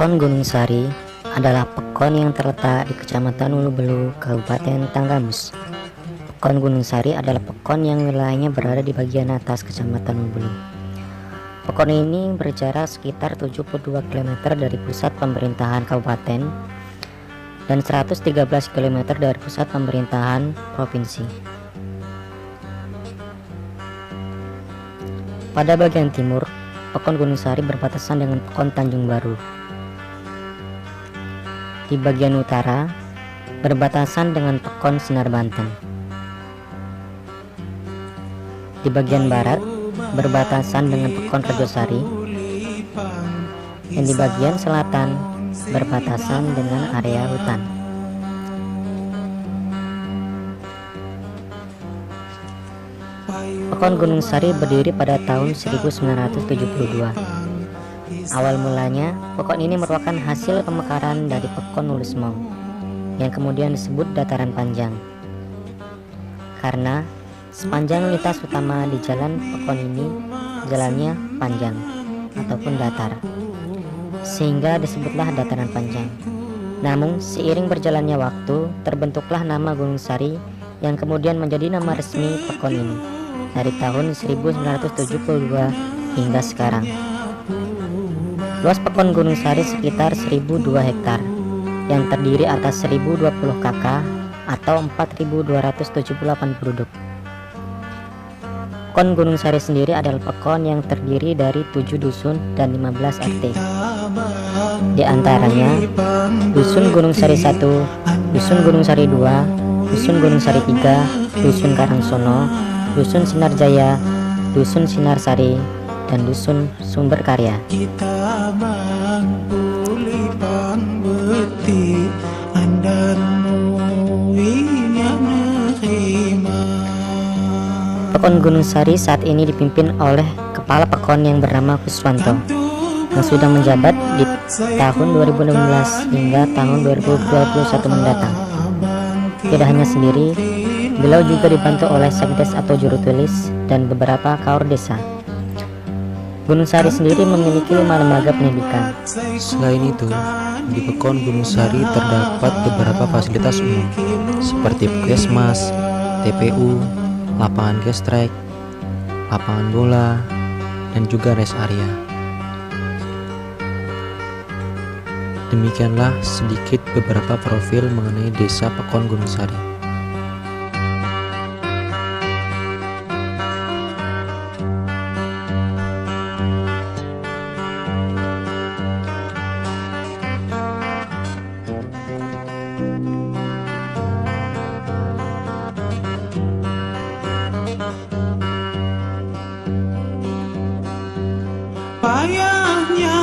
Pekon Gunung Sari adalah pekon yang terletak di Kecamatan Ulu Belu, Kabupaten Tanggamus. Pekon Gunung Sari adalah pekon yang wilayahnya berada di bagian atas Kecamatan Ulu Belu. Pekon ini berjarak sekitar 72 km dari pusat pemerintahan kabupaten dan 113 km dari pusat pemerintahan provinsi. Pada bagian timur, Pekon Gunung Sari berbatasan dengan Pekon Tanjung Baru. Di bagian utara, berbatasan dengan Pekon Sinar Banten. Di bagian barat, berbatasan dengan Pekon Rejosari. Dan di bagian selatan, berbatasan dengan area hutan. Pekon Gunung Sari berdiri pada tahun 1972. Awal mulanya, pekon ini merupakan hasil pemekaran dari Pekon Nulismong yang kemudian disebut dataran panjang. Karena sepanjang lintas utama di jalan pekon ini jalannya panjang ataupun datar, sehingga disebutlah dataran panjang. Namun seiring berjalannya waktu, terbentuklah nama Gunung Sari yang kemudian menjadi nama resmi pekon ini dari tahun 1972 hingga sekarang. Luas Pekon Gunung Sari sekitar 1002 hektar yang terdiri atas 1020 KK atau 4278 penduduk. Pekon Gunung Sari sendiri adalah pekon yang terdiri dari 7 dusun dan 15 RT. Di antaranya Dusun Gunung Sari 1, Dusun Gunung Sari 2, Dusun Gunung Sari 3, Dusun Karangsono, Dusun Sinar Jaya, Dusun Sinar Sari, dan Dusun Sumber Karya. Pekon Gunung Sari saat ini dipimpin oleh Kepala Pekon yang bernama Kuswanto yang sudah menjabat di tahun 2016 hingga tahun 2021 mendatang. Tidak hanya sendiri, beliau juga dibantu oleh Sekdes atau juru tulis dan beberapa kaur desa. Gunung Sari sendiri memiliki 5 lembaga pendidikan. Selain itu, di Pekon Gunung Sari terdapat beberapa fasilitas umum seperti puskesmas, TPU, lapangan gestrek, lapangan bola, dan juga rest area. Demikianlah sedikit beberapa profil mengenai Desa Pekon Gunung Sari. Payahnya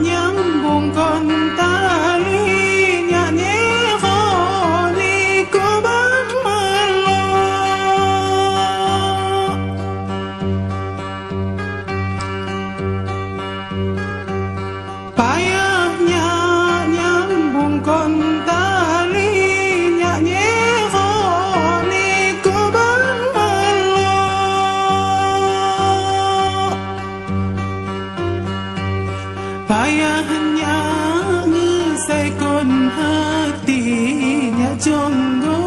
nyambungkan talinya nihoni koban melok. Payahnya nyambungkan talinya nihoni koban melok. Payahnya ngesaikon hatinya jonggo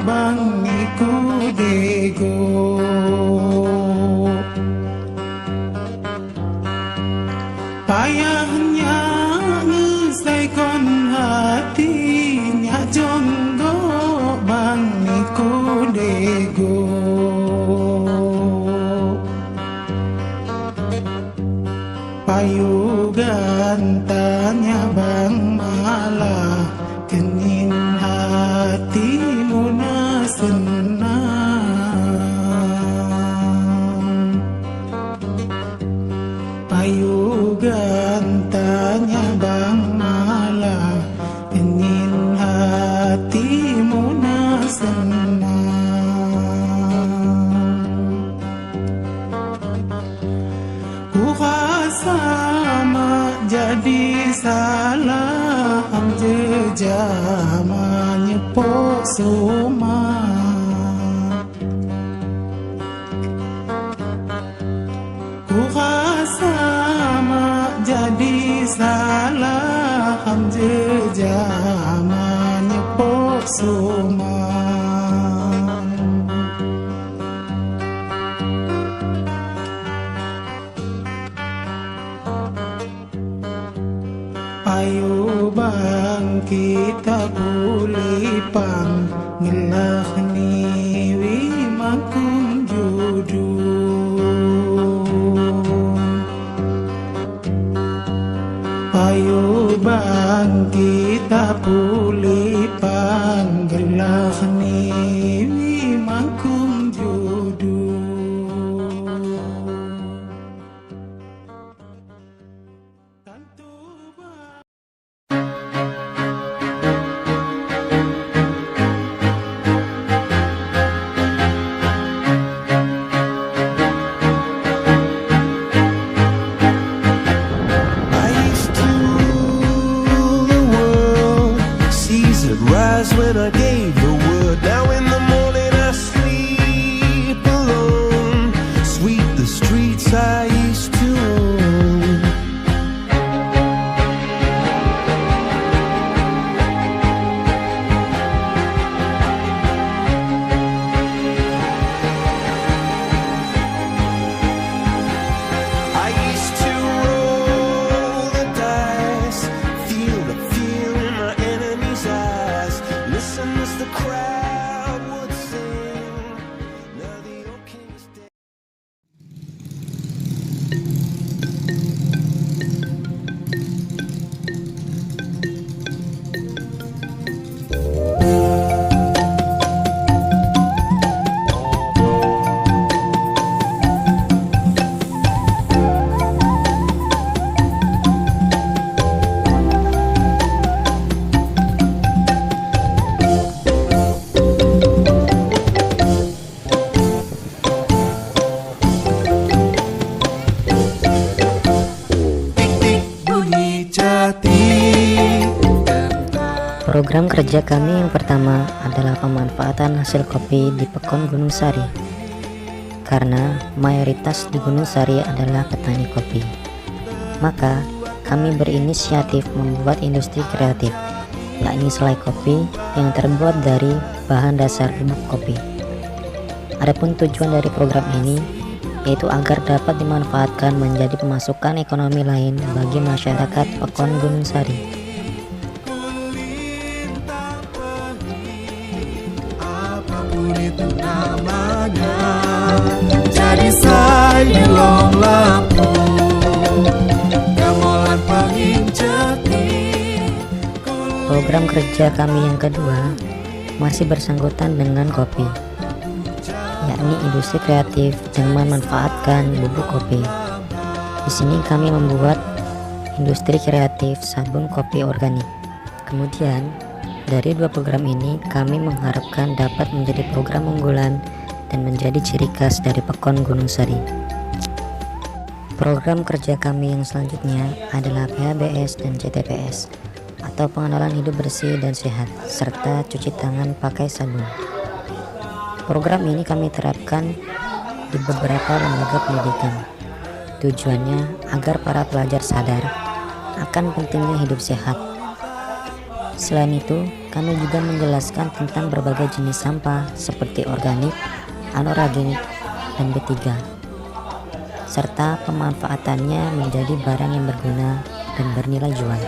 bangiku dego. Payahnya ngesaikon hatinya jonggo bangiku dego. Payugan tanya bang malah kenin hatimu na senang. Payugan tanya bang malah kenin hatimu na senang. Sama jadi salah jejamanya pok soma. Ku sama jadi salah amje jamannya pok soman. Ayo bang kita pulih pangilah ni wimakung judul. Ayo bang kita pulih pangilah ni wimakung judul. Rise when I gave the word. Now in the morning I sleep alone. Sweep the streets I used to own. I used to roll the dice, feel the fear in my enemy's eyes. Listen as the crowd would sing. Now the old king is dead. Program kerja kami yang pertama adalah pemanfaatan hasil kopi di Pekon Gunung Sari, karena mayoritas di Gunung Sari adalah petani kopi. Maka kami berinisiatif membuat industri kreatif, yakni selai kopi yang terbuat dari bahan dasar bubuk kopi. Adapun tujuan dari program ini yaitu agar dapat dimanfaatkan menjadi pemasukan ekonomi lain bagi masyarakat Pekon Gunung Sari. Apapun itu namanya, jadi sayulong lampu gamelan penginjati. Program kerja kami yang kedua masih bersangkutan dengan kopi, yakni industri kreatif yang memanfaatkan bubuk kopi. Di sini kami membuat industri kreatif sabun kopi organik. Kemudian dari dua program ini kami mengharapkan dapat menjadi program unggulan dan menjadi ciri khas dari Pekon Gunung Sari. Program kerja kami yang selanjutnya adalah PHBS dan CTPS atau pengenalan hidup bersih dan sehat serta cuci tangan pakai sabun. Program ini kami terapkan di beberapa lembaga pendidikan. Tujuannya agar para pelajar sadar akan pentingnya hidup sehat. Selain itu, kami juga menjelaskan tentang berbagai jenis sampah seperti organik, anorganik, dan B3, serta pemanfaatannya menjadi barang yang berguna dan bernilai jual.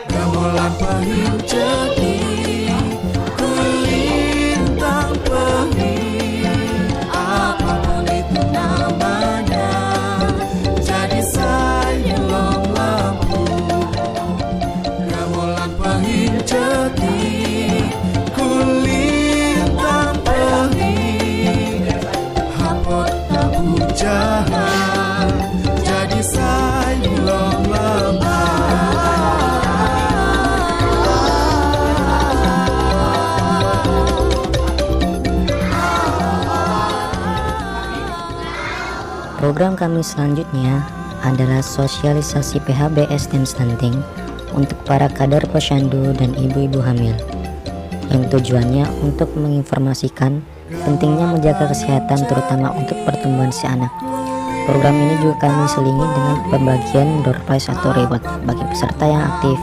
Gamelan penginjati, kulintang pengi, apapun itu namanya, jadi sayulong lampu. Gamelan penginjati, kulintang pengi, hapot tabu jahat, jadi sayulong lampu. Program kami selanjutnya adalah sosialisasi PHBS dan stunting untuk para kader posyandu dan ibu-ibu hamil, yang tujuannya untuk menginformasikan pentingnya menjaga kesehatan terutama untuk pertumbuhan si anak. Program ini juga kami selingi dengan pembagian door prize atau reward bagi peserta yang aktif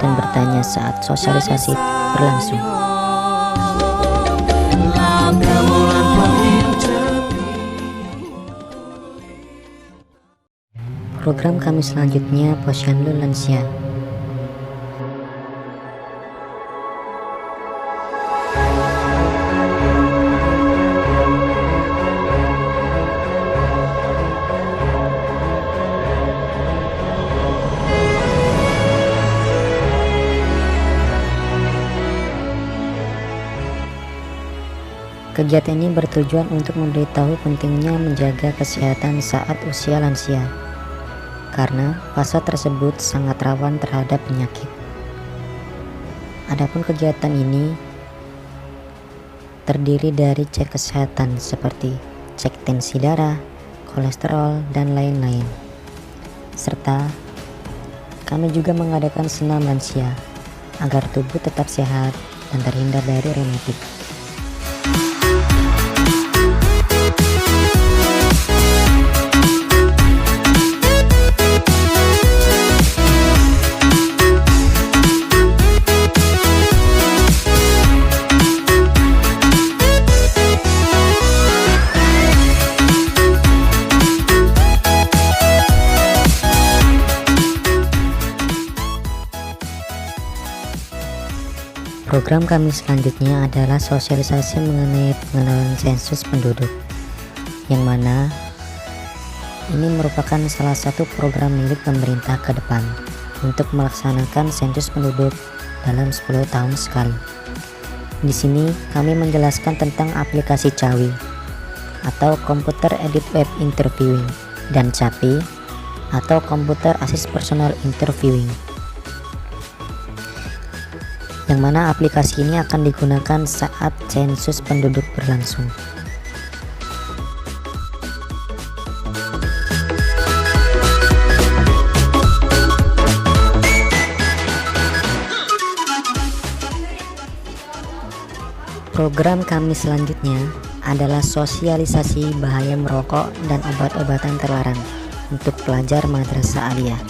dan bertanya saat sosialisasi berlangsung. Program kami selanjutnya Posyandu Lansia. Kegiatan ini bertujuan untuk memberitahu pentingnya menjaga kesehatan saat usia lansia, karena fase tersebut sangat rawan terhadap penyakit. Adapun kegiatan ini terdiri dari cek kesehatan seperti cek tensi darah, kolesterol, dan lain-lain. Serta kami juga mengadakan senam lansia agar tubuh tetap sehat dan terhindar dari rematik. Program kami selanjutnya adalah sosialisasi mengenai pengenalan sensus penduduk, yang mana ini merupakan salah satu program milik pemerintah ke depan untuk melaksanakan sensus penduduk dalam 10 tahun sekali. Di sini kami menjelaskan tentang aplikasi CAWI atau Computer Aided Web Interviewing dan CAPI atau Computer Assist Personal Interviewing, yang mana aplikasi ini akan digunakan saat sensus penduduk berlangsung. Program kami selanjutnya adalah sosialisasi bahaya merokok dan obat-obatan terlarang untuk pelajar madrasah aliyah,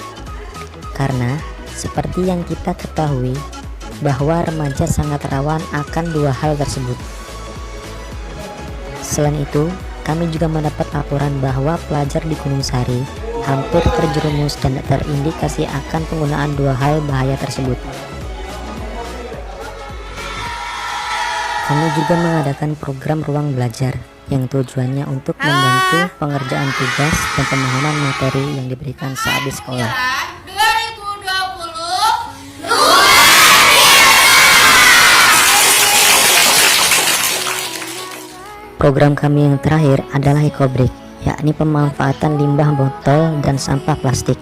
karena seperti yang kita ketahui bahwa remaja sangat rawan akan dua hal tersebut. Selain itu, kami juga mendapat laporan bahwa pelajar di Gunung Sari hampir terjerumus dan terindikasi akan penggunaan dua hal bahaya tersebut. Kami juga mengadakan program ruang belajar yang tujuannya untuk membantu pengerjaan tugas dan pemahaman materi yang diberikan saat di sekolah. Program kami yang terakhir adalah EcoBreak, yakni pemanfaatan limbah botol dan sampah plastik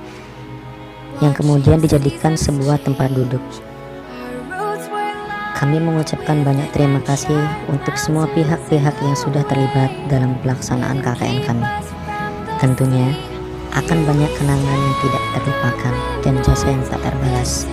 yang kemudian dijadikan sebuah tempat duduk. Kami mengucapkan banyak terima kasih untuk semua pihak-pihak yang sudah terlibat dalam pelaksanaan KKN kami. Tentunya akan banyak kenangan yang tidak terlupakan dan jasa yang tak terbalas.